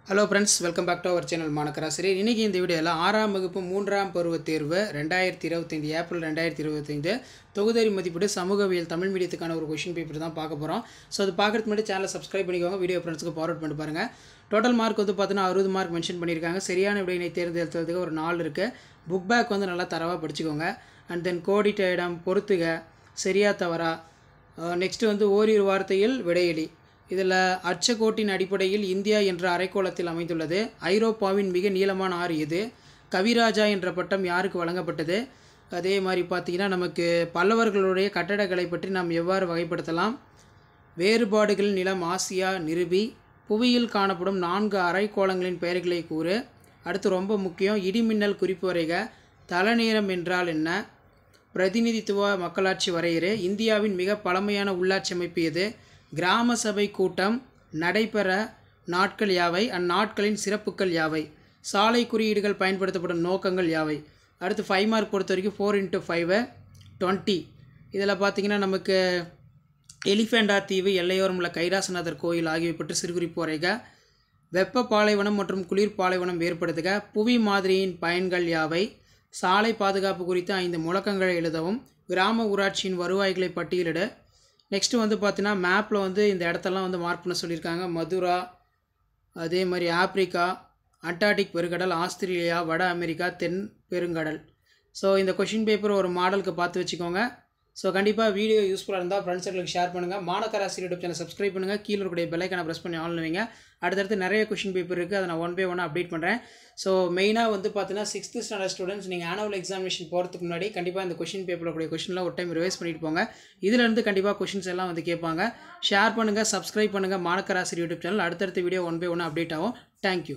Hello friends, welcome back to our channel மாணக்கராசிரி. இன்றைக்கி இந்த வீடியோவில் 6ஆம் வகுப்பு 3ஆம் பருவத் தேர்வு 2025 ஏப்ரல் 2025 தொகுதறி மதிப்பீடு சமூகவியல் தமிழ் மீடியத்துக்கான ஒரு கொஷின் பேப்பர் தான் பார்க்க போகிறோம். ஸோ அது பார்க்குறதுக்கு முன்னாடி சேனலை சப்ஸ்கிரைப் பண்ணிக்கோங்க, வீடியோ ஃப்ரெண்ட்ஸுக்கு ஃபார்வர்ட் பண்ணி பாருங்கள். டோட்டல் மார்க் வந்து பார்த்தீங்கன்னா 60 மார்க் மென்ஷன் பண்ணியிருக்காங்க. சரியான விடையினை தேர்ந்தெடுத்ததுக்கு ஒரு 4 இருக்குது. புக் பேக் வந்து நல்லா தரவாக படிச்சுக்கோங்க. அண்ட் தென் கோடிட்ட இடம், பொறுத்துக, சரியா தவறா, நெக்ஸ்ட்டு வந்து ஓரிரு வார்த்தையில் விடையளி. இதில் அச்சக்கோட்டின் அடிப்படையில் இந்தியா என்ற அரைக்கோளத்தில் அமைந்துள்ளது. ஐரோப்பாவின் மிக நீளமான ஆறு எது? கவிராஜா என்ற பட்டம் யாருக்கு வழங்கப்பட்டது? அதே மாதிரி பார்த்திங்கன்னா நமக்கு பல்லவர்களுடைய கட்டடக்கலை பற்றி நாம் எவ்வாறு வகைப்படுத்தலாம்? வேறுபாடுகளின் நிலம் ஆசியா நிரூபி. புவியில் காணப்படும் 4 அரைக்கோளங்களின் பெயர்களை கூறு. அடுத்து ரொம்ப முக்கியம், இடிமின்னல் குறிப்பு வரைக. தலைநேரம் என்றால் என்ன? பிரதிநிதித்துவ மக்களாட்சி வரையறு. இந்தியாவின் மிக பழமையான உள்ளாட்சி அமைப்பு எது? கிராம சபை கூட்டம் நடைபெற நாட்கள் யாவை? அந்நாட்களின் சிறப்புகள் யாவை? சாலை குறியீடுகள் பயன்படுத்தப்படும் நோக்கங்கள் யாவை? அடுத்து 5 மார்க் பொறுத்த வரைக்கும் 4 × 5 20. இதில் பார்த்திங்கன்னா நமக்கு எலிஃபெண்டா தீவு, எல்லையோரம் உள்ள கைலாசநாதர் கோயில் ஆகியவை பற்றி சிறுகுறிப்பு வரைக. வெப்ப பாலைவனம் மற்றும் குளிர் பாலைவனம் வேறுபடுத்துக. புவி மாதிரியின் பயன்கள் யாவை? சாலை பாதுகாப்பு குறித்த 5 முழக்கங்களை எழுதவும். கிராம ஊராட்சியின் வருவாய்களை பட்டியலிட. நெக்ஸ்ட்டு வந்து பார்த்தீங்கன்னா மேப்பில் வந்து இந்த இடத்தெல்லாம் வந்து மார்க் பண்ண சொல்லியிருக்காங்க. மதுரா, அதே மாதிரி ஆப்பிரிக்கா, அண்டார்டிக் பெருங்கடல், ஆஸ்திரேலியா, வட அமெரிக்கா, தென் பெருங்கடல். ஸோ இந்த கொஷின் பேப்பர் ஒரு மாடலுக்கு பார்த்து வச்சுக்கோங்க. ஸோ கண்டிப்பாக வீடியோ யூஸ்ஃபுல்லாக இருந்தால் ஃப்ரெண்ட்ஸுங்களுக்கு ஷேர் பண்ணுங்கள். மாணக்கராசி யூடியூப் சேனல் சப்ஸ்கிரைப் பண்ணுங்கள். கீழே இருக்கக்கூடிய பெல்லைக்கான ப்ரெஸ் பண்ணி ஆன் வைங்க. அடுத்தடுத்து நிறைய கொஷின் பேப்பர் இருக்குது, அதை நான் 1 by 1 அப்டேட் பண்ணுறேன். ஸோ மெயினாக வந்து பார்த்தீங்கன்னா 6th ஸ்டாண்டர்ட் ஸ்டூடெண்ட்ஸ் நீங்கள் ஆனுவல் எக்ஸாமினேஷன் போகிறதுக்கு முன்னாடி கண்டிப்பாக இந்த கொஷின் பேப்பரில் கூடிய கொஷின்லாம் ஒரு டைம் ரிவைஸ் பண்ணிட்டு போங்க. இதிலேருந்து கண்டிப்பாக கொஷின்ஸ் எல்லாம் வந்து கேட்பாங்க. ஷேர் பண்ணுங்கள், சப்ஸ்கிரைப் பண்ணுங்கள் மாணக்கராசி யூடியூப் சேனல். அடுத்தடுத்த வீடியோ 1 by 1 அப்டேட் ஆகும். தேங்க்யூ.